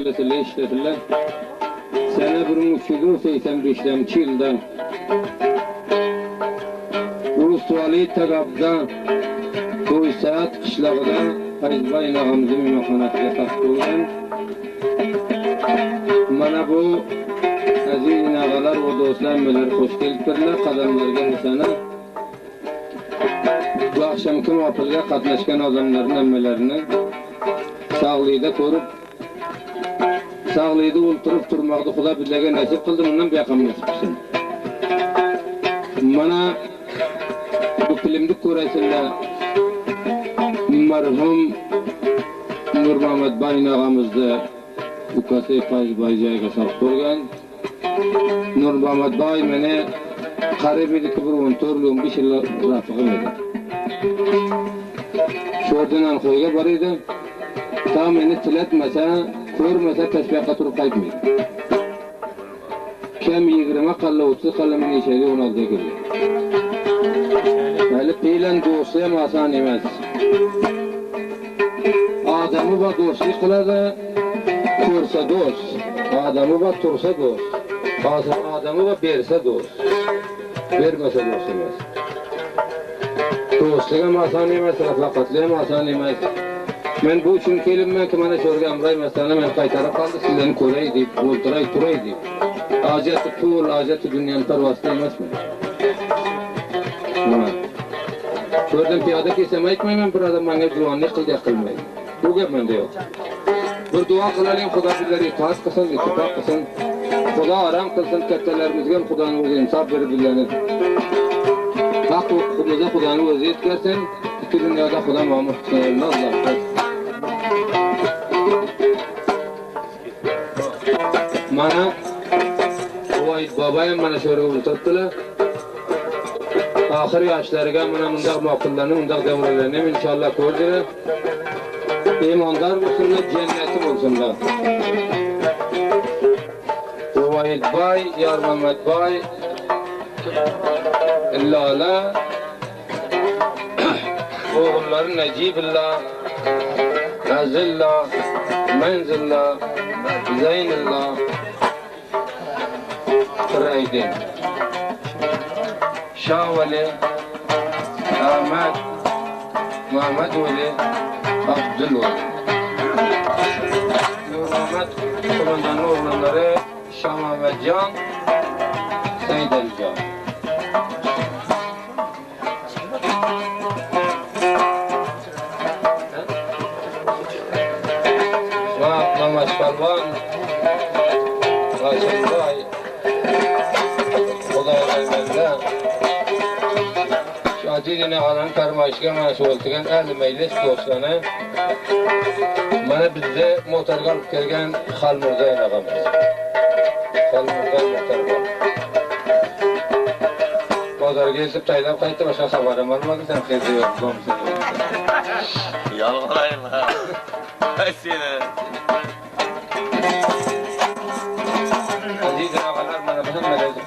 işletilen sene 1385 yılda Rus vali Tagab'da Toysat qishlog'ida Aydbay ağamızın mehmonatiga taxt bo'lgan. Mana bu aziz nag'alar va do'stlar bilan xush kelibdilar. Qadamlarga hasana. Bu akşamki muhafilga qatnashgan odamlarning hammalarini sog'ligida ko'rib, sağlıydı o'ltirib turmoqni Xudo bizlarga nasib qildi, bundan beqam nasib qilsin. Mana bu filmni ko'rasizlar. Marhum Nur Muhammad Bayn ağamızda ukasi Fayzbay joyga solib qo'ygan. Nur Muhammad Bay meni qarib edi ki 14-15 yil rafig'im edi. Sho'rdan qo'yga bor edi. Ta meni tilatmasa ko'rmasa tashviqqa turib qaytmaydi. Kam 20 qalla 30 qalla meni ishga o'naldi keldi. Hali bilan do'sti ham oson emas. Odamı va do'stlik qiladi, ko'rsa do'st. Odamı va tursa do'st. Hozir odamı va bersa do'st. Bermasa do'st emas. Do'stlik ham oson emas, rafaqatlik ham oson emas. Men bu uchun kelibman ki mana sho'rga amray masalani men qaytarib qoldi, sizlarni ko'ray deb, o'ltiray turay deb. Hojati pul, hojati dunyoning parvosida emasman. Mana sho'rdan piyoda kelsam aytmayman, bir odam menga juvonlik qildi qilmaydi. Bu gap menda yo'q. Bir duo qilaylik, Xudo bizlarga itoat qilsin, ittifoq qilsin. Xudo aram qilsin, kattalarimizga ham Xudoning o'zi insof berib bizlarni. Haq huquqimizga Xudoning o'zi yetkazsin. Ikki dunyoda Xudo ma'mur qilsin. Alloh. Mana Void babayam mana sho'rga o'tiribdilar. Oxir yoshlariga mana bunday maqullarni, bunday davralarni inshaalloh ko'rdilar. İmandar bo'lsinlar, jannati bo'lsinlar. Void Bay, Yor Muhammad Bay, Lola, o'g'illari Najibullah, Nazillah, Manzillah, Zaynullah, Quraydin, Shavali, Ahmad, Muhammad Vali, Abdul Vali. Nur Muhammad qo'mondoni o'g'illari Shamovatjon, Saydaljon. Va Mamat Palvon, Rasulboy, Xudoyga Adilini alan karmaşıga mana shu o'ltirgan ahli majlis do'stlarni mana bizda motorga olib kelgan Xalmurzo og'amiz. Xalmurzo motorga. Bozorga yetib taylab qaytdi, boshqa xabarim olmadi, sen qayerda yo'q bo'lmsan. Yolg'onaymi? Seni. Aziz og'alar, mana bu hammalarni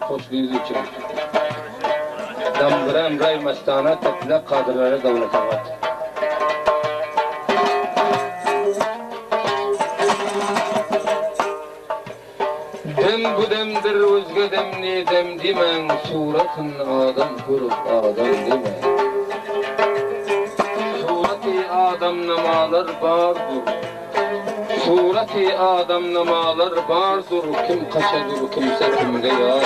qo'shligingiz uchun. Dambiram ray mastana tatlaq qadirlari davlatobod. Dem bu demdir o'zga demni dem demang, suratin odam ko'rib odam demang. Surati odam namolar bordir. Surati odam namolar bordir, kim qachadir, kimsa kimga yor.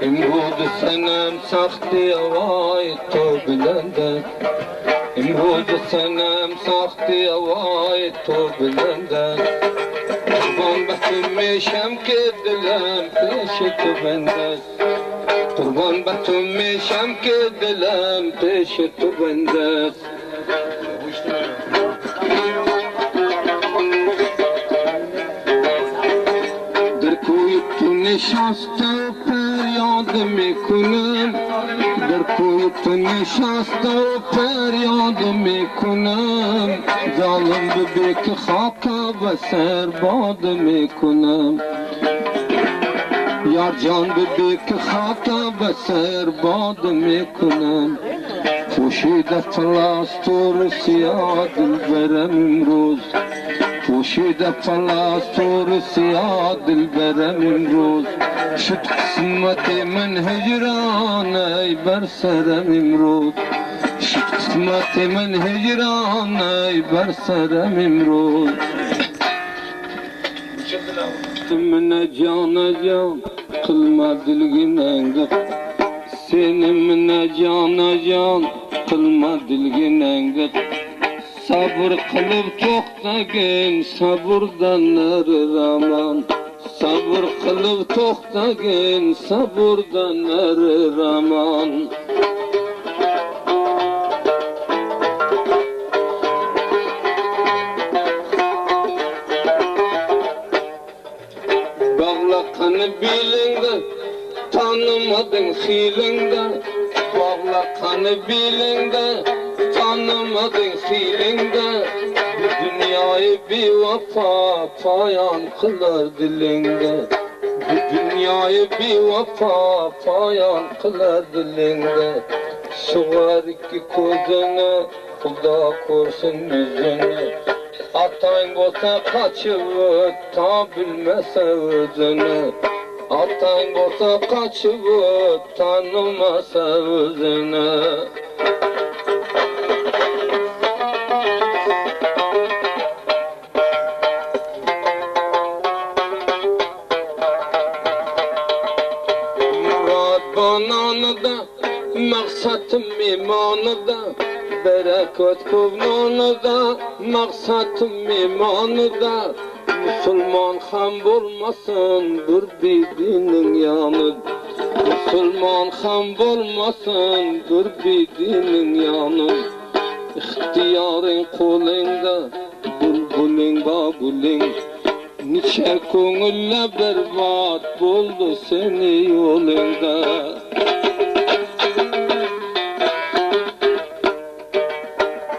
İmrud senem saxti avay to bilende. İmrud senem saxti avay to bilende. Kurban batumi şemke dilim peşi tu bende. Kurban batumi şemke dilim peşi tu bende. Der koyup tu nişasta feryad میکنم در کوی تو نشسته و فریاد میکنم ظالم ببی که خاک و سر باد میکنم یار جان ببی که خاک و سر باد میکنم پوشیده پلاستور سیاه دلبرم امروز پوشیده پلاستور سیاه دلبرم امروز شد قسمت من هجران ای بر سرم امروز شد قسمت من هجران ای بر سرم امروز من جان جان قلما دلگننگ seni mine cana can kılma dilginenge sabır kılıp toktagin sabırdan nere raman sabır kılıp toktagin sabırdan nere raman bağlakanı bilinde tanımadın hilinde bağlakanı bilinde tanımadın hilinde bu dünyayı bir vefa payan kılar dilinde bu dünyayı bir vefa payan kılar dilinde suvar iki gözünü Kuda korsun yüzünü atan olsa kaçıp ta bilmese özünü atan olsa kaçıp tanımasa özünü Murat bananı da maksatım imanı da bereket kovnanı da maksatım imanı da Müslüman ham bolmasın bir birbirinin yanı Müslüman ham bolmasın bir birbirinin yanı İhtiyarın kolunda bulbulin babulin Niçe ko'ngille berbat bo'ldi seni yo'lingda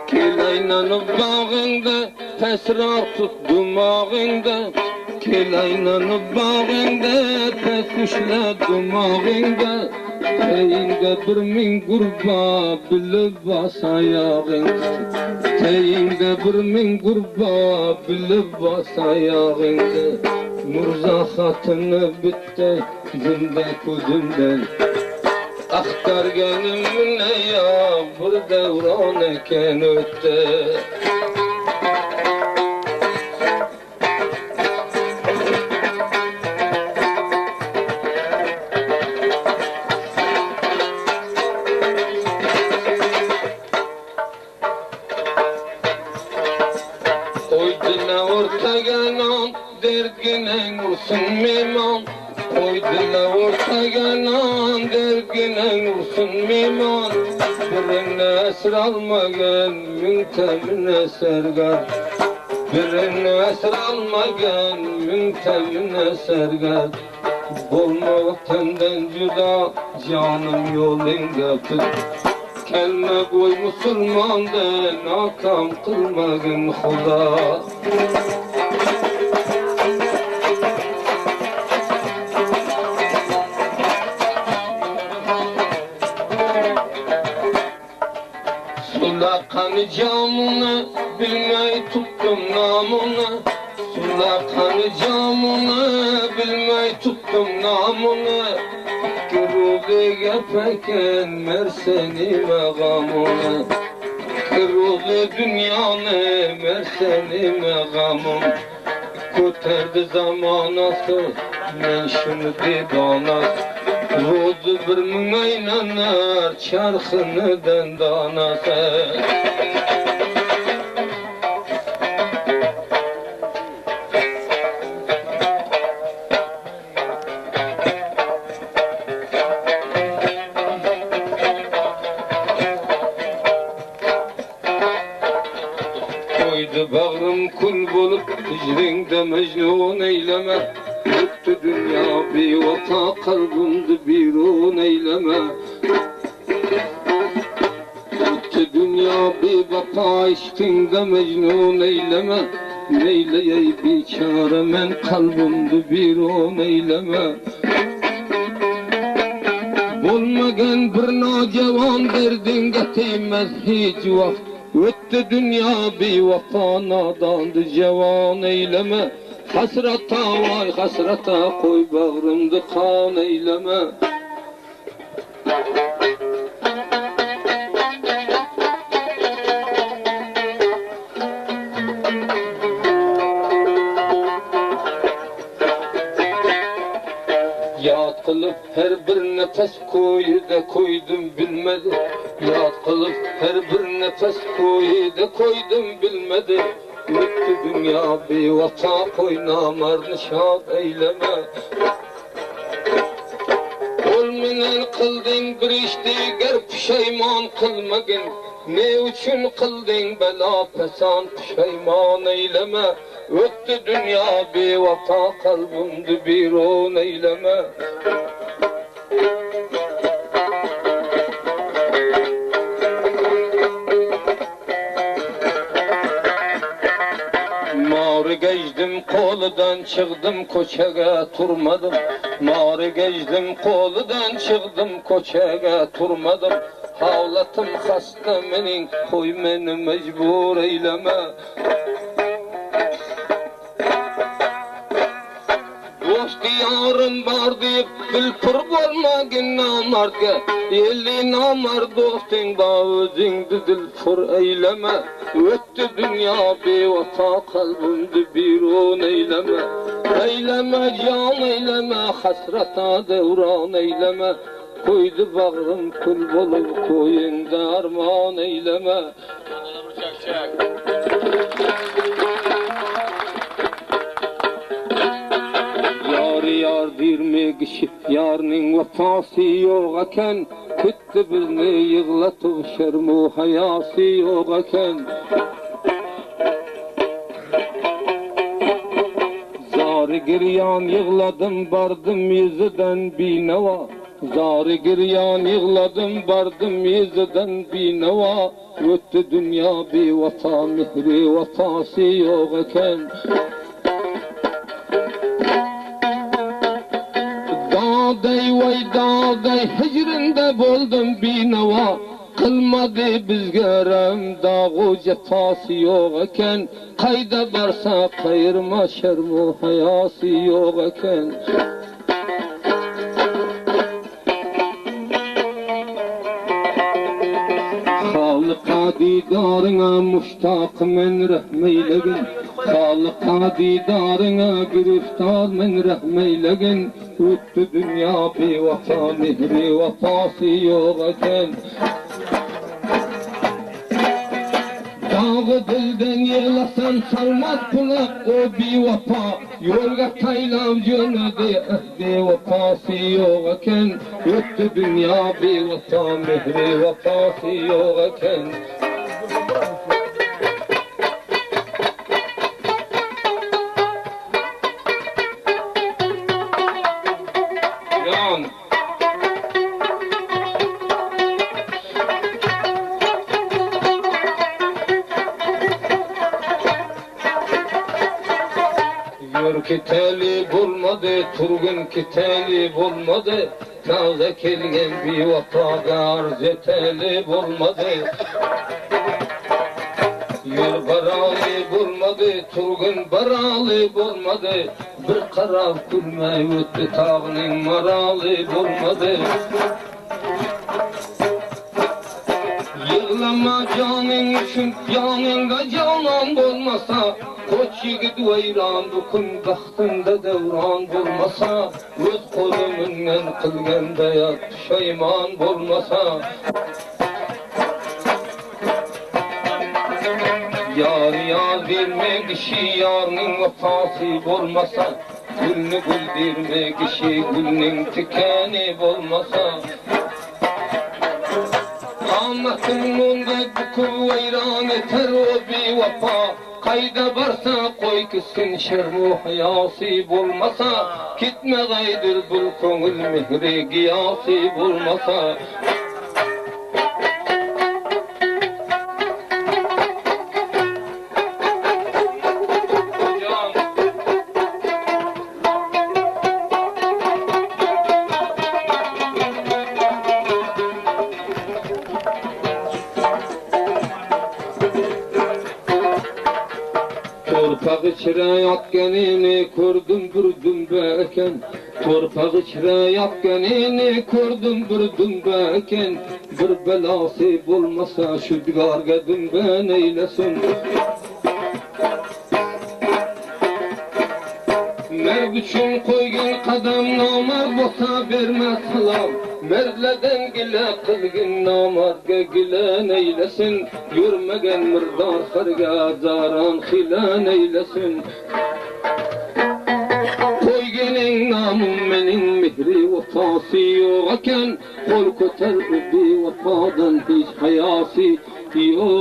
Kelaynanib bag'ingda tasrar tut dumog'ingda Kelaynanib bag'ingda tashushla dumog'ingda Teyinga bir ming gurba bilib bas oyog'ingda Teyinga bir ming gurba bilib bas oyog'ingda Murza xatini bitdi zimda ko'zimdan Axtarganim ne ya bir davron ekan o'tdi Koyduna o'rtaganon derginen ursun mehmon Koyduna o'rtaganon derginen ursun mehmon Birini esir almagan müntemine sergar Birini esir almagan müntemine sergar Bolma tenden juda canım yolingga tut Kelme koy musulmondan nakam qilmagin xudo Sulaqani jamuni bilmay tuttum namuni Sulaqani jamuni bilmay tuttum namuni Kiruğe peken merseni megamını Kiruğe dünyanı merseni megamın Koterdi zamanası men şunu didanas Rozu bir münaynanar çarxını dendanası Bağrım kul bulup hicrinde mecnun eyleme Yıktı dünya bir vata kalbimde birun eyleme Yıktı dünya bir vata işkinde mecnun eyleme Neyleyey biçare men kalbimde birun eyleme Bolmagan bir nojavan derdinge teymez hiç vakt. Öttü dünya bevafo nadandı javan eyleme. Hasrata vay hasrata koy bağrımdı kan eyleme. Yad kılıp her bir nefes koyda koydum bilmedi. Yad kılıp her bir nefes koyda koydum bilmedi. Öttü dünya bevafo koy namarını şad eyleme. Olmayan kıldın bir işte ger pişayman kılmagın. Ne üçün kıldın bela pesan pişayman eyleme. Öttü dünya bevafo kalbimdi biron eyleme. Mağrı geçtim koludan çıktım koçaga turmadım. Mağrı geçtim koludan çıktım koçaga turmadım. Havlatım hasta menin koy meni mecbur eyleme. Dost yarım var deyip bilpir bolmagin namardga. Eli namard dosting ba özüngdi dilpir eyleme. Öttü dünya bevafo kalbimdi biron eyleme. Eyleme can eyleme hasrata devran eyleme. Koydu bağrım kul bolup koyunda arman eyleme. Yar dirmek işi yarning vefası yok eken. Küttü bizni yığlatıp şermu hayası yok eken. Zar giryan yığladım bardım yüzüden bineva. Zar giryan yığladım bardım yüzüden bineva. Öttü dünya bevafo mihri vefası yok eken. Dağday vay dağday hicrində boldum binava. Kılmadı bizge rem dağı cefası yok eken. Kayda barsa kayırma şermu hayası yok eken. Halıqa didarına muştaq men rahmeylegin. Halıqa didarına giriftar men rahmeylegin. Öttü dünya bevafo mihri vefası yok eken. Dağı dilden yığlasan salmaz kulak o bevafo. Yolga taylav jönedi ehdi vefası yok eken. Öttü dünya bevafo mihri vefası yok eken. Yur kiteli bulmadı, turgun kiteli bulmadı. Taze kelgen bir vefo arz eteli bulmadı. Yur baralı bulmadı, turgun baralı bulmadı. Bir karab kulmay öttü tağının maralı bulmadı. Yığlama canın üçün yanında canan olmasa. Koç yigit vayran bukun baxtında devran bulmasa. Öz kolumdan kılgan dayat pişayman bulmasa. Yar yar vermek işi yarning vefası bulmasa. Gülnü gül vermek işi gülning tikeni bulmasa. Ahmet'in onda buku vayran eter o bevafo. Kayda barsa koy kısın şermu hayası bulmasa. Gitme gaydır bul kongul mihri giyası bulmasa. Torpak içre yatkenini kurdum durdum beken. Torpak içre yatkenini kurdum durdum beken. Bir belası bulmasa şu digar gedim ben eylesin. Merd üçün koygun kadam namar bosa vermez salam. Merdleden gile kılgın namarga gilen eylesin. Yürmegen mırdar harga zaran hilan eylesin. Koygunun namım menin mihri vefası yokken. Kol koterdi vefadan hiç hayası yokken.